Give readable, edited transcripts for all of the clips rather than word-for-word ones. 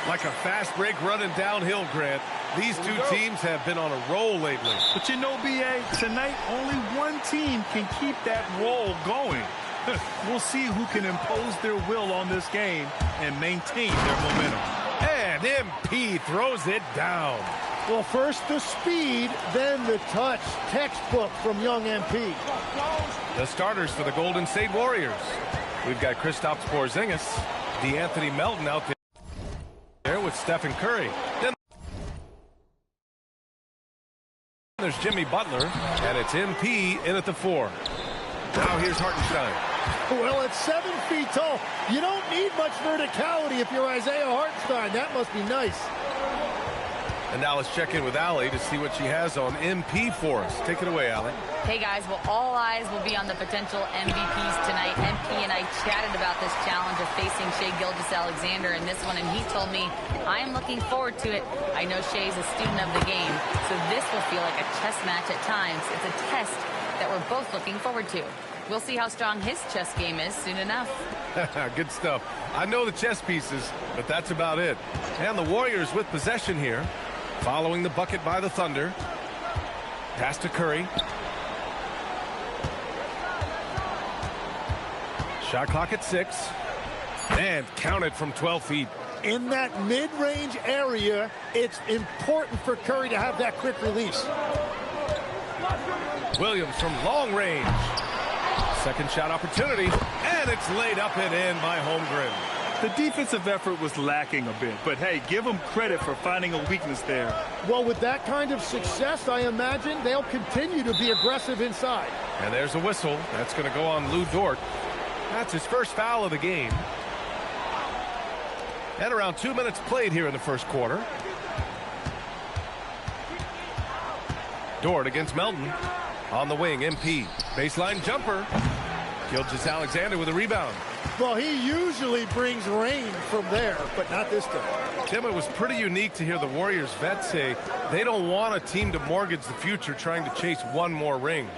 Like a fast break running downhill, Grant. These two teams have been on a roll lately. But you know, B.A., tonight only one team can keep that roll going. We'll see who can impose their will on this game and maintain their momentum. And MP throws it down. Well, first the speed, then the touch. Textbook from young MP. The starters for the Golden State Warriors. We've got Kristaps Porzingis, DeAnthony Melton out there with Stephen Curry. Then there's Jimmy Butler, and it's MP in at the 4. Now here's Hartenstein. Well, at 7 feet tall, you don't need much verticality if you're Isaiah Hartenstein. That must be nice. And now let's check in with Allie to see what she has on MP for us. Take it away, Allie. Hey, guys. Well, all eyes will be on the potential MVPs tonight. MP and I chatted about this challenge of facing Shai Gilgeous-Alexander in this one, and he told me, I am looking forward to it. I know Shai's a student of the game, so this will feel like a chess match at times. It's a test that we're both looking forward to. We'll see how strong his chess game is soon enough. Good stuff. I know the chess pieces, but that's about it. And the Warriors with possession here, following the bucket by the Thunder. Pass to Curry. Shot clock at 6. And counted from 12 feet. In that mid-range area, it's important for Curry to have that quick release. Williams from long range. Second shot opportunity, and it's laid up and in by Holmgren. The defensive effort was lacking a bit, but hey, give them credit for finding a weakness there. Well, with that kind of success, I imagine they'll continue to be aggressive inside. And there's a whistle. That's going to go on Lou Dort. That's his first foul of the game. And around 2 minutes played here in the first quarter. Dort against Melton. On the wing, MP. Baseline jumper. Gilgeous-Alexander with a rebound. Well, he usually brings rain from there, but not this time. Tim, it was pretty unique to hear the Warriors vets say they don't want a team to mortgage the future trying to chase one more ring.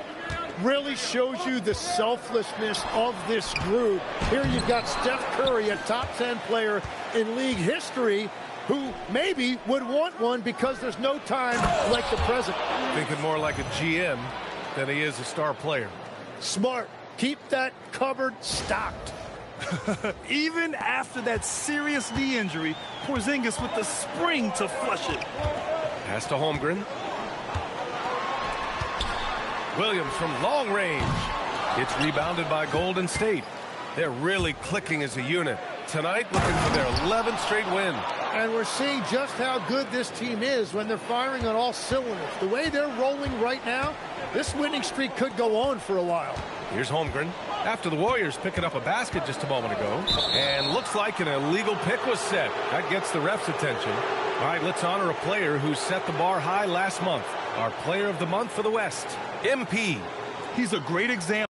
Really shows you the selflessness of this group. Here you've got Steph Curry, a top 10 player in league history, who maybe would want one because there's no time like the present. Thinking more like a GM than he is a star player. Smart. Keep that cupboard stocked. Even after that serious knee injury, Porzingis with the spring to flush it. Pass to Holmgren. Williams from long range. It's rebounded by Golden State. They're really clicking as a unit. Tonight, looking for their 11th straight win. And we're seeing just how good this team is when they're firing on all cylinders. The way they're rolling right now, this winning streak could go on for a while. Here's Holmgren. After the Warriors picking up a basket just a moment ago. And looks like an illegal pick was set. That gets the ref's attention. All right, let's honor a player who set the bar high last month. Our player of the month for the West, MP. He's a great example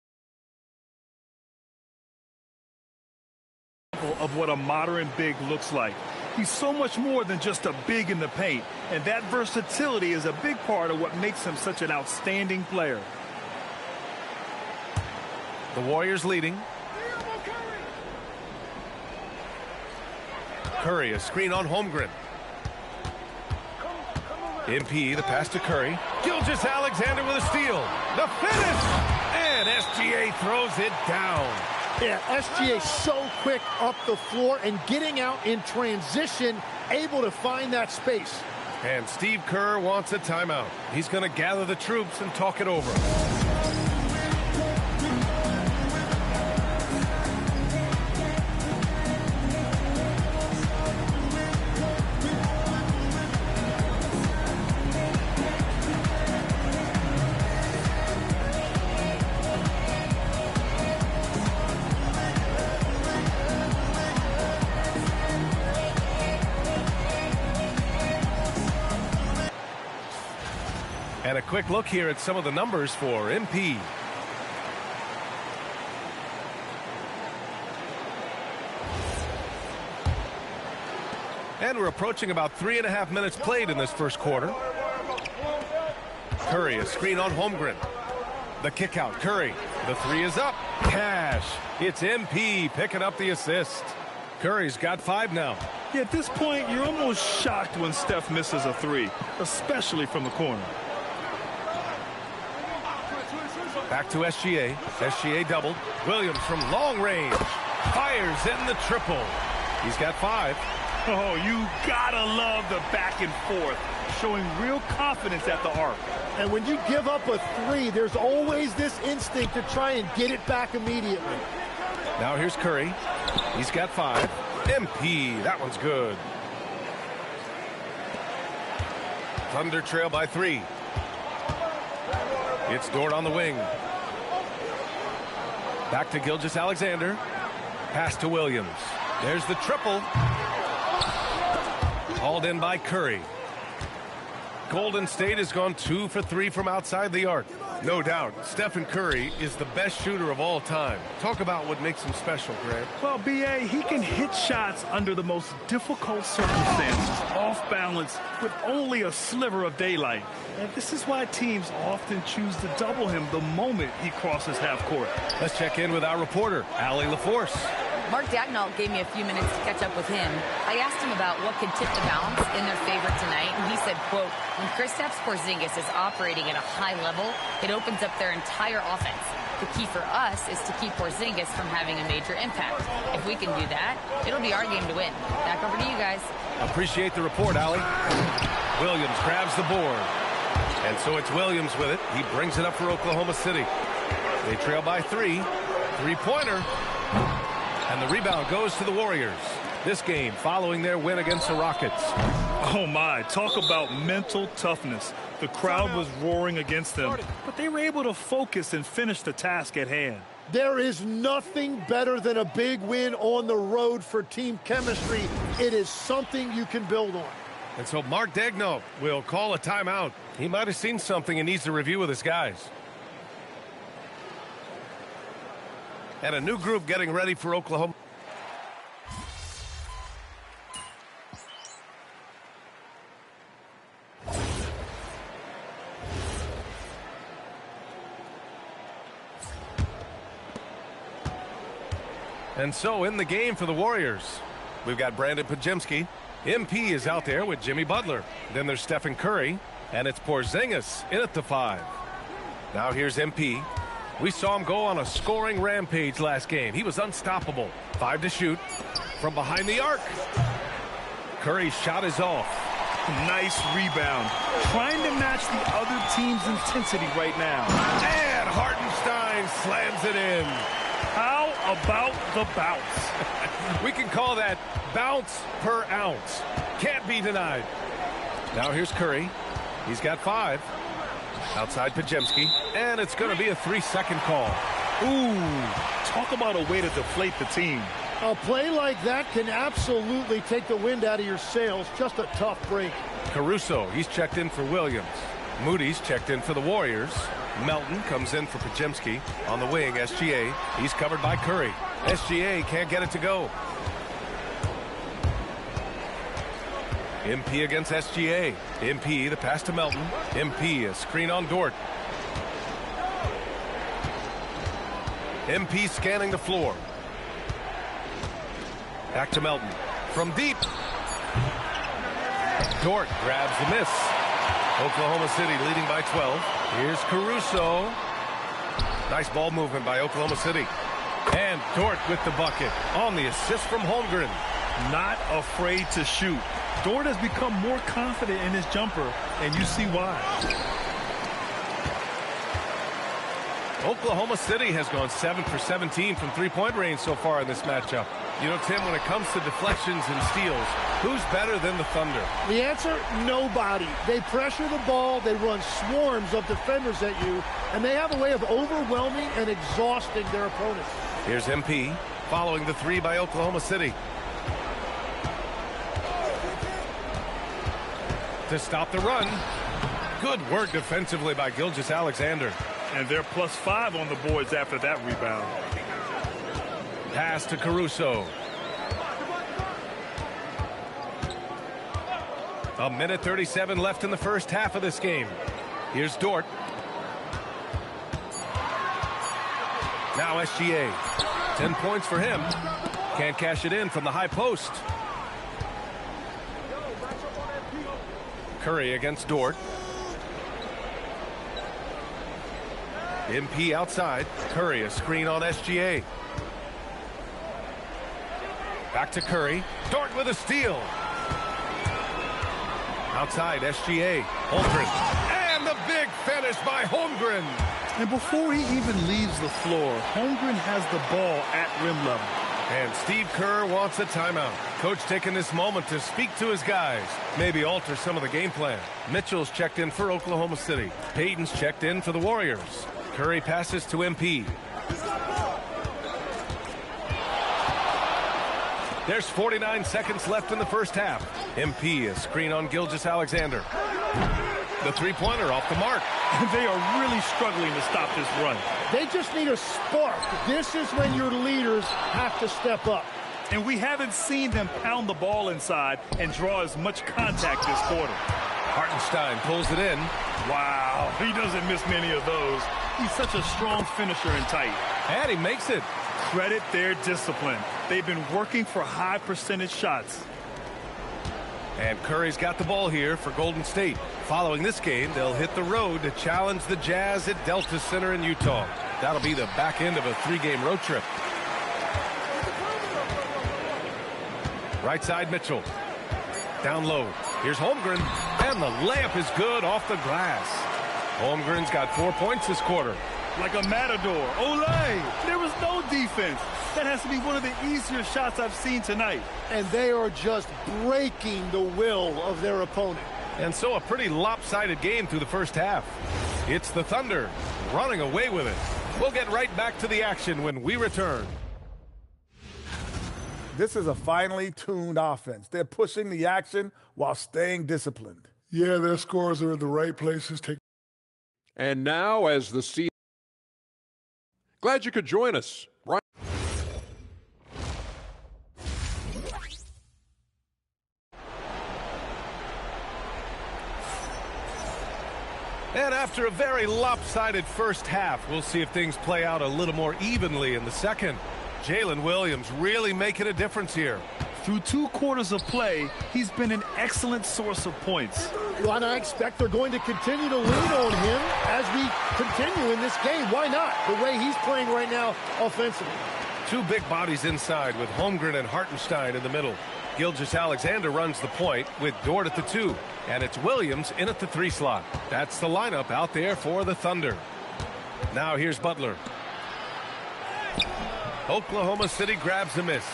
of what a modern big looks like. He's so much more than just a big in the paint, and that versatility is a big part of what makes him such an outstanding player. The Warriors leading. Curry, a screen on Holmgren. MP, the pass to Curry. Gilgeous-Alexander with a steal. The finish! And SGA throws it down. Yeah, SGA so quick up the floor and getting out in transition, able to find that space. And Steve Kerr wants a timeout. He's going to gather the troops and talk it over. And a quick look here at some of the numbers for MP. And we're approaching about 3.5 minutes played in this first quarter. Curry, a screen on Holmgren. The kick out, Curry. The three is up. Cash. It's MP picking up the assist. Curry's got 5 now. Yeah, at this point, you're almost shocked when Steph misses a 3, especially from the corner. Back to SGA. SGA doubled. Williams from long range. Fires in the triple. He's got 5. Oh, you gotta love the back and forth, showing real confidence at the arc. And when you give up a 3, there's always this instinct to try and get it back immediately. Now here's Curry. He's got 5. MP, that one's good. Thunder trail by 3. It's Dort on the wing. Back to Gilgeous-Alexander. Pass to Williams. There's the triple. Hauled in by Curry. Golden State has gone 2 for 3 from outside the arc. No doubt, Stephen Curry is the best shooter of all time. Talk about what makes him special, Grant. Well, B.A., he can hit shots under the most difficult circumstances, off balance, with only a sliver of daylight. And this is why teams often choose to double him the moment he crosses half court. Let's check in with our reporter, Allie LaForce. Mark Daigneault gave me a few minutes to catch up with him. I asked him about what could tip the balance in their favor tonight, and he said, quote, when Kristaps Porzingis is operating at a high level, it opens up their entire offense. The key for us is to keep Porzingis from having a major impact. If we can do that, it'll be our game to win. Back over to you guys. Appreciate the report, Allie. Williams grabs the board. And so it's Williams with it. He brings it up for Oklahoma City. They trail by 3. Three-pointer. And the rebound goes to the Warriors. This game following their win against the Rockets. Oh, my. Talk about mental toughness. The crowd was roaring against them, but they were able to focus and finish the task at hand. There is nothing better than a big win on the road for team chemistry. It is something you can build on. And so Mark Daigneault will call a timeout. He might have seen something and needs to review with his guys. And a new group getting ready for Oklahoma. And so in the game for the Warriors, we've got Brandon Podziemski. MP is out there with Jimmy Butler. Then there's Stephen Curry, and it's Porzingis in at the 5. Now here's MP. We saw him go on a scoring rampage last game. He was unstoppable. 5 to shoot from behind the arc. Curry's shot is off. Nice rebound. Trying to match the other team's intensity right now. And Hartenstein slams it in. How about the bounce? We can call that bounce per ounce. Can't be denied. Now here's Curry. He's got 5. Outside Podziemski. And it's going to be a 3-second call. Ooh, talk about a way to deflate the team. A play like that can absolutely take the wind out of your sails. Just a tough break. Caruso, he's checked in for Williams. Moody's checked in for the Warriors. Melton comes in for Podziemski. On the wing, SGA. He's covered by Curry. SGA can't get it to go. MP against SGA. MP, the pass to Melton. MP, a screen on Dort. MP scanning the floor. Back to Melton. From deep. Dort grabs the miss. Oklahoma City leading by 12. Here's Caruso. Nice ball movement by Oklahoma City. And Dort with the bucket on the assist from Holmgren. Not afraid to shoot. Dort has become more confident in his jumper, and you see why. Oklahoma City has gone 7 for 17 from three-point range so far in this matchup. You know, Tim, when it comes to deflections and steals, who's better than the Thunder? The answer, nobody. They pressure the ball, they run swarms of defenders at you, and they have a way of overwhelming and exhausting their opponents. Here's MP following the 3 by Oklahoma City. To stop the run. Good work defensively by Gilgeous-Alexander. And they're +5 on the boards after that rebound. Pass to Caruso. A minute 37 left in the first half of this game. Here's Dort. Now SGA. 10 points for him. Can't cash it in from the high post. Curry against Dort. MP outside. Curry, a screen on SGA. Back to Curry. Dort with a steal. Outside, SGA. Holmgren. And the big finish by Holmgren. And before he even leaves the floor, Holmgren has the ball at rim level. And Steve Kerr wants a timeout. Coach taking this moment to speak to his guys. Maybe alter some of the game plan. Mitchell's checked in for Oklahoma City. Payton's checked in for the Warriors. Curry passes to MP. There's 49 seconds left in the first half. MP, a screen on Gilgeous-Alexander. The three-pointer off the mark. They are really struggling to stop this run. They just need a spark. This is when your leaders have to step up. And we haven't seen them pound the ball inside and draw as much contact this quarter. Hartenstein pulls it in. Wow, he doesn't miss many of those. He's such a strong finisher in tight. And he makes it. Credit their discipline. They've been working for high percentage shots. And Curry's got the ball here for Golden State. Following this game, they'll hit the road to challenge the Jazz at Delta Center in Utah. That'll be the back end of a 3-game road trip. Right side, Mitchell. Down low. Here's Holmgren. And the layup is good off the glass. Holmgren's got 4 points this quarter. Like a matador. Olay! There was no defense. That has to be one of the easier shots I've seen tonight. And they are just breaking the will of their opponent. And so a pretty lopsided game through the first half. It's the Thunder running away with it. We'll get right back to the action when we return. This is a finely tuned offense. They're pushing the action while staying disciplined. Yeah, their scores are in the right places. And now as the season. Glad you could join us. Right. And after a very lopsided first half, we'll see if things play out a little more evenly in the second. Jalen Williams really making a difference here. Through 2 quarters of play, he's been an excellent source of points. Well, and I expect they're going to continue to lean on him as we continue in this game. Why not? The way he's playing right now offensively. 2 big bodies inside with Holmgren and Hartenstein in the middle. Gilgeous-Alexander runs the point with Dort at the 2. And it's Williams in at the 3 slot. That's the lineup out there for the Thunder. Now here's Butler. Oklahoma City grabs a miss.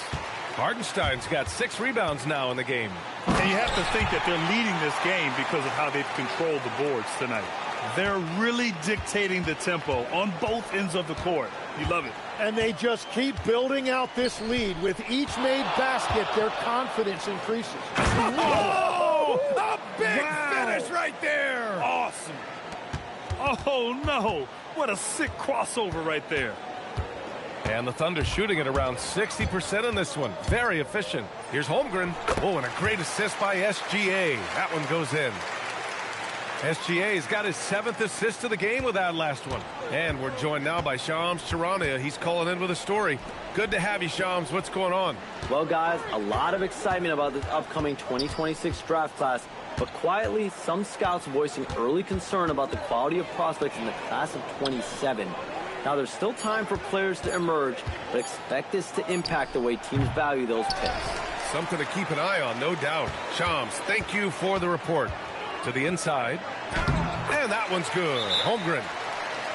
Hartenstein's got 6 rebounds now in the game. And you have to think that they're leading this game because of how they've controlled the boards tonight. They're really dictating the tempo on both ends of the court. You love it. And they just keep building out this lead. With each made basket, their confidence increases. Whoa! A big finish right there! Awesome. Oh, no. What a sick crossover right there. And the Thunder shooting at around 60% in this one. Very efficient. Here's Holmgren. Oh, and a great assist by SGA. That one goes in. SGA's got his 7th assist of the game with that last one. And we're joined now by Shams Charania. He's calling in with a story. Good to have you, Shams. What's going on? Well, guys, a lot of excitement about this upcoming 2026 draft class. But quietly, some scouts voicing early concern about the quality of prospects in the class of 27. Now, there's still time for players to emerge, but expect this to impact the way teams value those picks. Something to keep an eye on, no doubt. Shams, thank you for the report. To the inside. And that one's good. Holmgren.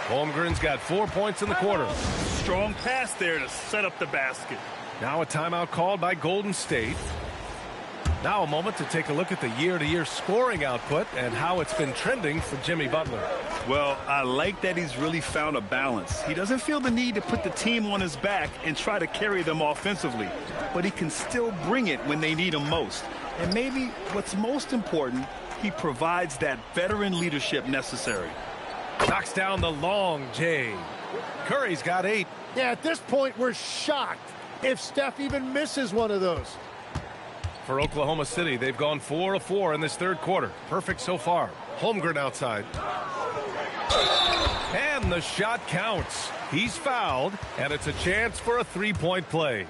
Holmgren's got 4 points in the quarter. Strong pass there to set up the basket. Now a timeout called by Golden State. Now a moment to take a look at the year-to-year scoring output and how it's been trending for Jimmy Butler. Well, I like that he's really found a balance. He doesn't feel the need to put the team on his back and try to carry them offensively, but he can still bring it when they need him most. And maybe what's most important, he provides that veteran leadership necessary. Knocks down the long J. Curry's got 8. Yeah, at this point, we're shocked if Steph even misses one of those. For Oklahoma City, they've gone 4 of 4 in this third quarter. Perfect so far. Holmgren outside. And the shot counts. He's fouled, and it's a chance for a 3-point play.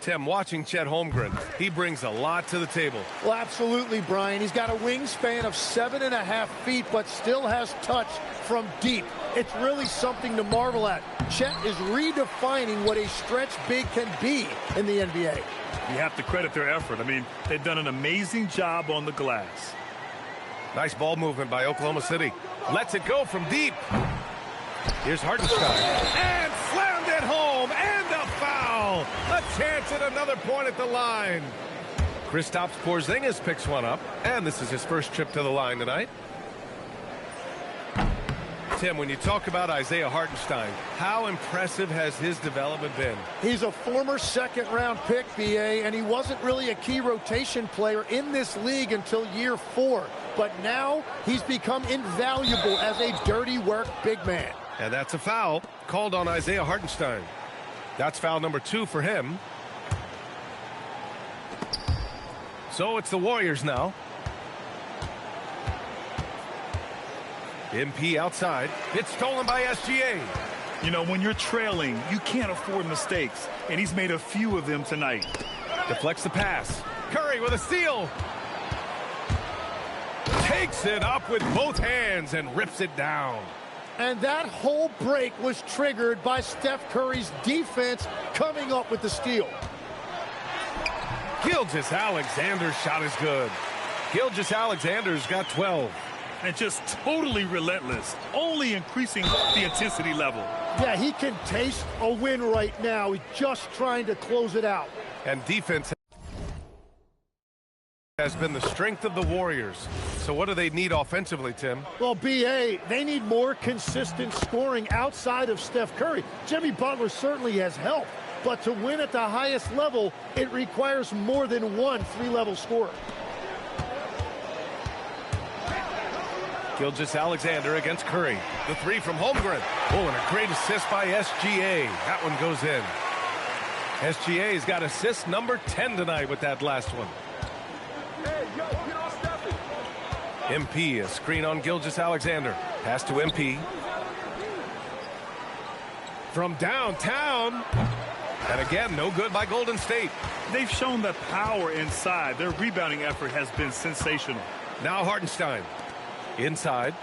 Tim, watching Chet Holmgren, he brings a lot to the table. Well, absolutely, Brian. He's got a wingspan of 7.5 feet, but still has touch from deep. It's really something to marvel at. Chet is redefining what a stretch big can be in the NBA. You have to credit their effort. I mean, they've done an amazing job on the glass. Nice ball movement by Oklahoma City. Lets it go from deep. Here's Hartenstein. And slammed it home. And a foul. A chance at another point at the line. Kristaps Porzingis picks one up. And this is his first trip to the line tonight. Tim, when you talk about Isaiah Hartenstein, how impressive has his development been? He's a former second-round pick, BA, and he wasn't really a key rotation player in this league until year 4. But now he's become invaluable as a dirty work big man. And that's a foul called on Isaiah Hartenstein. That's foul number 2 for him. So it's the Warriors now. MP outside. It's stolen by SGA. You know, when you're trailing, you can't afford mistakes, and he's made a few of them tonight. Deflects the pass. Curry with a steal. Takes it up with both hands and rips it down. And that whole break was triggered by Steph Curry's defense coming up with the steal. Gilgeous-Alexander's shot is good. Gilgeous-Alexander's got 12. And just totally relentless, only increasing the intensity level. Yeah, he can taste a win right now. He's just trying to close it out. And defense has been the strength of the Warriors. So what do they need offensively, Tim? Well, BA, they need more consistent scoring outside of Steph Curry. Jimmy Butler certainly has helped, but to win at the highest level, it requires more than one three-level scorer. Gilgeous-Alexander against Curry. The 3 from Holmgren. Oh, and a great assist by SGA. That one goes in. SGA's got assist number 10 tonight with that last one. MP, a screen on Gilgeous-Alexander. Pass to MP. From downtown. And again, no good by Golden State. They've shown that power inside. Their rebounding effort has been sensational. Now Hartenstein. Inside.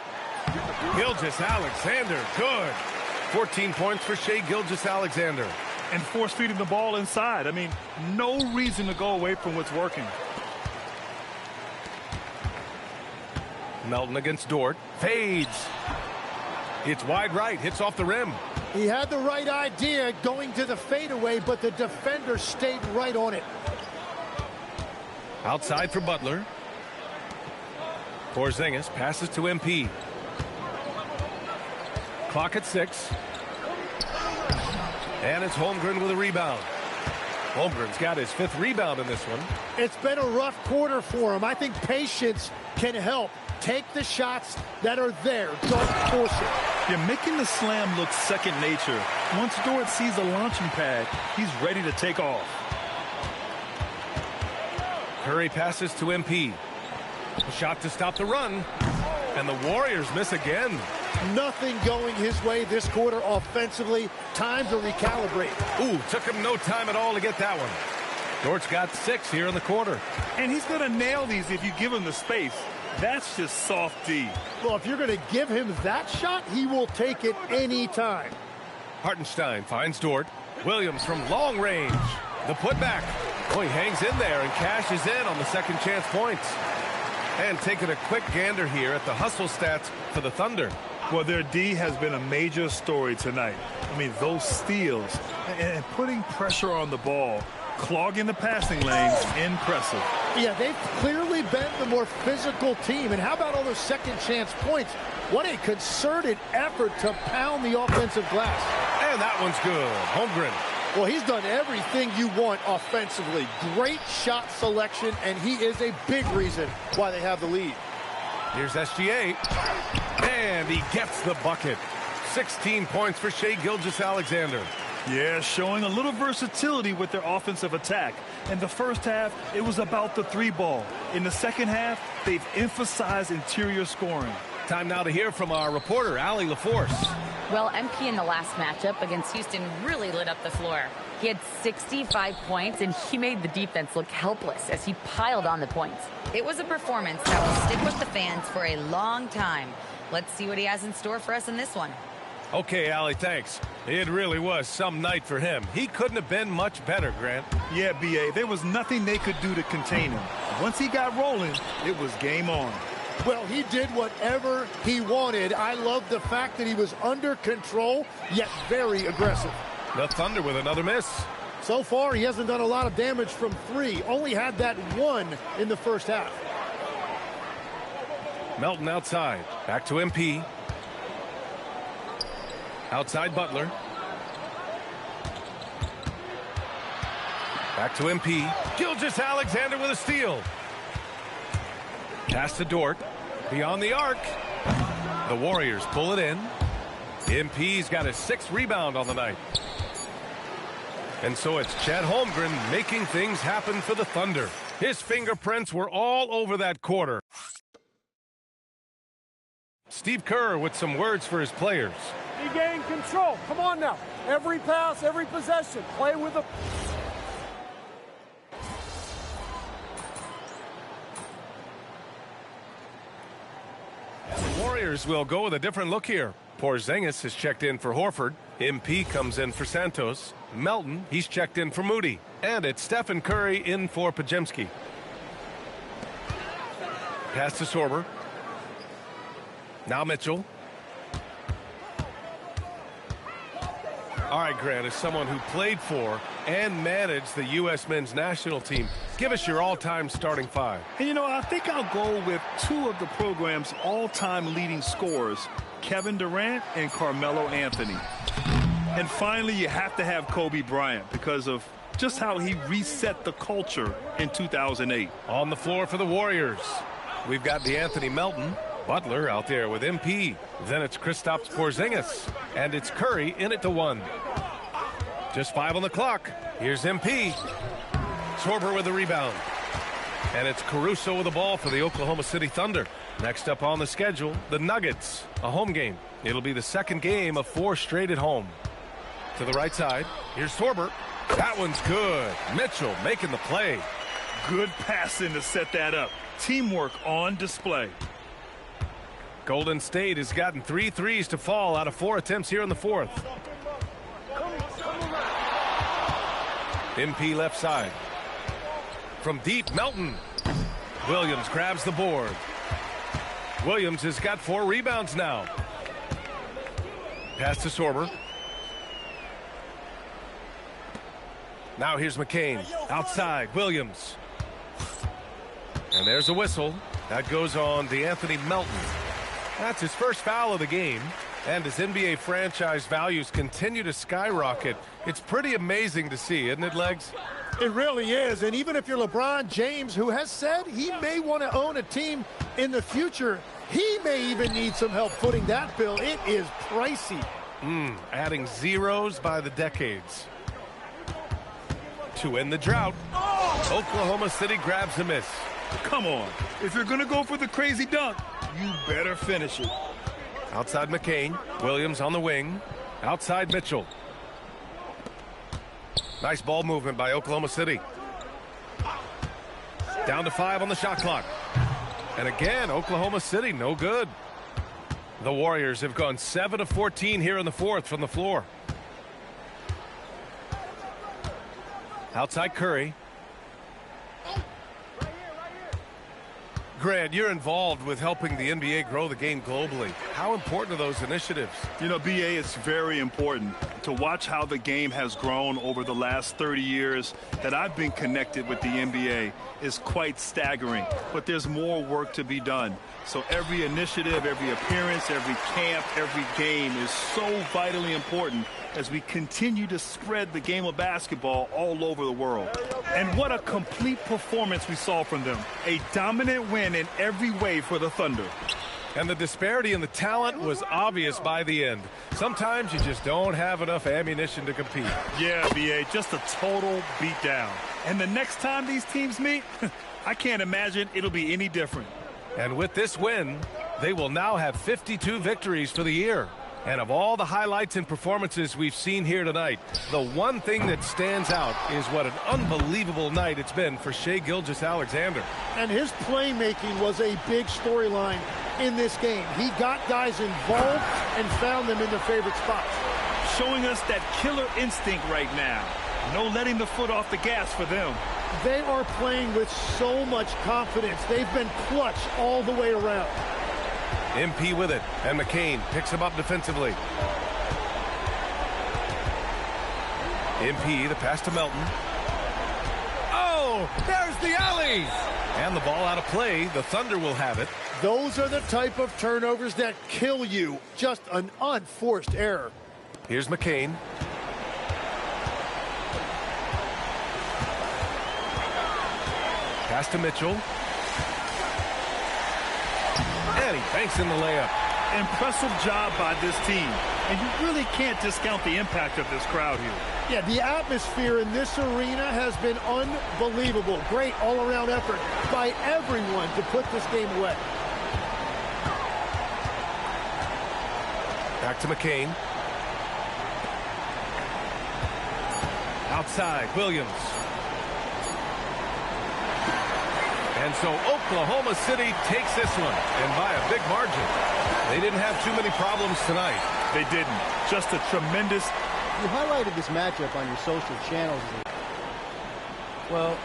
Gilgeous-Alexander, good. 14 points for Shai Gilgeous-Alexander. And force feeding the ball inside. I mean, no reason to go away from what's working. Melton against Dort. Fades. It's wide right. Hits off the rim. He had the right idea going to the fadeaway, but the defender stayed right on it. Outside for Butler. Porzingis passes to MP. Clock at 6. And it's Holmgren with a rebound. Holmgren's got his 5th rebound in this one. It's been a rough quarter for him. I think patience can help. Take the shots that are there. Don't force it. You're making the slam look second nature. Once Dort sees a launching pad, he's ready to take off. Curry passes to MP. A shot to stop the run. And the Warriors miss again. Nothing going his way this quarter offensively. Time to recalibrate. Ooh, took him no time at all to get that one. Dort's got 6 here in the quarter. And he's going to nail these if you give him the space. That's just soft D. Well, if you're going to give him that shot, he will take it any time. Hartenstein finds Dort. Williams from long range. The putback. Oh, he hangs in there and cashes in on the second chance points. And taking a quick gander here at the hustle stats for the Thunder. Well, their D has been a major story tonight. I mean, those steals and putting pressure on the ball, clogging the passing lanes, impressive. Yeah, they've clearly been the more physical team. And how about all those second chance points? What a concerted effort to pound the offensive glass. And that one's good. Holmgren. Well, he's done everything you want offensively. Great shot selection, and he is a big reason why they have the lead. Here's SGA. And he gets the bucket. 16 points for Shai Gilgeous-Alexander. Yeah, showing a little versatility with their offensive attack. In the first half, it was about the 3-ball. In the second half, they've emphasized interior scoring. Time now to hear from our reporter, Allie LaForce. Well, MP in the last matchup against Houston really lit up the floor. He had 65 points, and he made the defense look helpless as he piled on the points. It was a performance that will stick with the fans for a long time. Let's see what he has in store for us in this one. Okay, Allie, thanks. It really was some night for him. He couldn't have been much better, Grant. Yeah, B.A., there was nothing they could do to contain him. Once he got rolling, it was game on. Well, he did whatever he wanted. I love the fact that he was under control, yet very aggressive. The Thunder with another miss. So far, he hasn't done a lot of damage from three. Only had that one in the first half. Melton outside. Back to MP. Outside Butler. Back to MP. Gilgeous-Alexander with a steal. Pass to Dort. Beyond the arc. The Warriors pull it in. MP's got his 6th rebound on the night. And so it's Chet Holmgren making things happen for the Thunder. His fingerprints were all over that quarter. Steve Kerr with some words for his players. Regain control. Come on now. Every pass, every possession. Play with the... The Warriors will go with a different look here. Porzingis has checked in for Horford. MP comes in for Santos. Melton, he's checked in for Moody. And it's Stephen Curry in for Podziemski. Pass to Sorber. Now Mitchell. All right, Grant, as someone who played for and managed the U.S. men's national team, give us your all-time starting 5. And, you know, I think I'll go with 2 of the program's all-time leading scorers, Kevin Durant and Carmelo Anthony. And finally, you have to have Kobe Bryant because of just how he reset the culture in 2008. On the floor for the Warriors, we've got DeAnthony Melton. Butler out there with MP. Then it's Kristaps Porzingis. And it's Curry in it to 1. Just 5 on the clock. Here's MP. Sorber with the rebound. And it's Caruso with the ball for the Oklahoma City Thunder. Next up on the schedule, the Nuggets. A home game. It'll be the 2nd game of 4 straight at home. To the right side, here's Sorber. That one's good. Mitchell making the play. Good passing to set that up. Teamwork on display. Golden State has gotten 3 threes to fall out of 4 attempts here in the 4th. MP left side. From deep, Melton. Williams grabs the board. Williams has got 4 rebounds now. Pass to Sorber. Now here's McCain. Outside, Williams. And there's a whistle. That goes on DeAnthony Melton. That's his first foul of the game. And as NBA franchise values continue to skyrocket, it's pretty amazing to see, isn't it, Legs? It really is. And even if you're LeBron James, who has said he may want to own a team in the future, he may even need some help footing that bill. It is pricey. Adding zeros by the decades. To end the drought, Oklahoma City grabs a miss. Come on. If you're going to go for the crazy dunk, you better finish it. Outside McCain. Williams on the wing. Outside Mitchell. Nice ball movement by Oklahoma City. Down to 5 on the shot clock. And again, Oklahoma City, no good. The Warriors have gone 7 of 14 here in the 4th from the floor. Outside Curry. Grant, you're involved with helping the NBA grow the game globally. How important are those initiatives? You know, B.A., it's very important to watch how the game has grown over the last 30 years that I've been connected with the NBA is quite staggering. But there's more work to be done. So every initiative, every appearance, every camp, every game is so vitally important as we continue to spread the game of basketball all over the world. And what a complete performance we saw from them. A dominant win in every way for the Thunder. And the disparity in the talent was obvious by the end. Sometimes you just don't have enough ammunition to compete. Yeah, B.A., just a total beatdown. And the next time these teams meet, I can't imagine it'll be any different. And with this win, they will now have 52 victories for the year. And of all the highlights and performances we've seen here tonight, the one thing that stands out is what an unbelievable night it's been for Shai Gilgeous-Alexander. And his playmaking was a big storyline in this game. He got guys involved and found them in their favorite spots. Showing us that killer instinct right now. No letting the foot off the gas for them. They are playing with so much confidence. They've been clutch all the way around. MP with it, and McCain picks him up defensively. MP, the pass to Melton. Oh, there's the alley! And the ball out of play. The Thunder will have it. Those are the type of turnovers that kill you. Just an unforced error. Here's McCain. Pass to Mitchell. And he banks in the layup. Impressive job by this team. And you really can't discount the impact of this crowd here. Yeah, the atmosphere in this arena has been unbelievable. Great all-around effort by everyone to put this game away. Back to McCain. Outside, Williams. And so Oklahoma City takes this one, and by a big margin. They didn't have too many problems tonight. They didn't. Just a tremendous... You highlighted this matchup on your social channels. Well,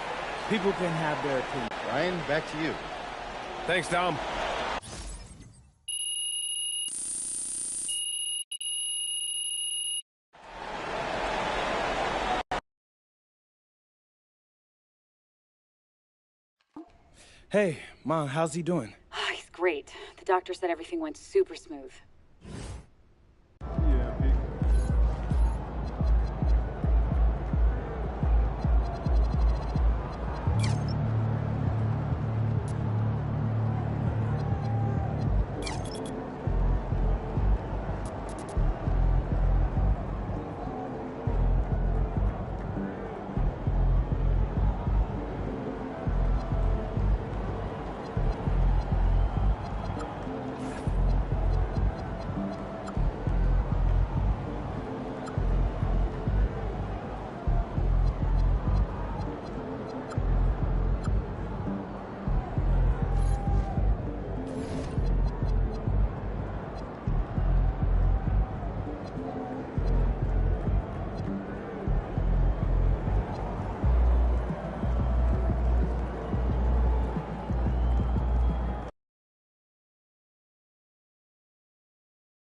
people can have their opinion. Ryan, back to you. Thanks, Dom. Hey, Mom, how's he doing? Oh, he's great. The doctor said everything went super smooth.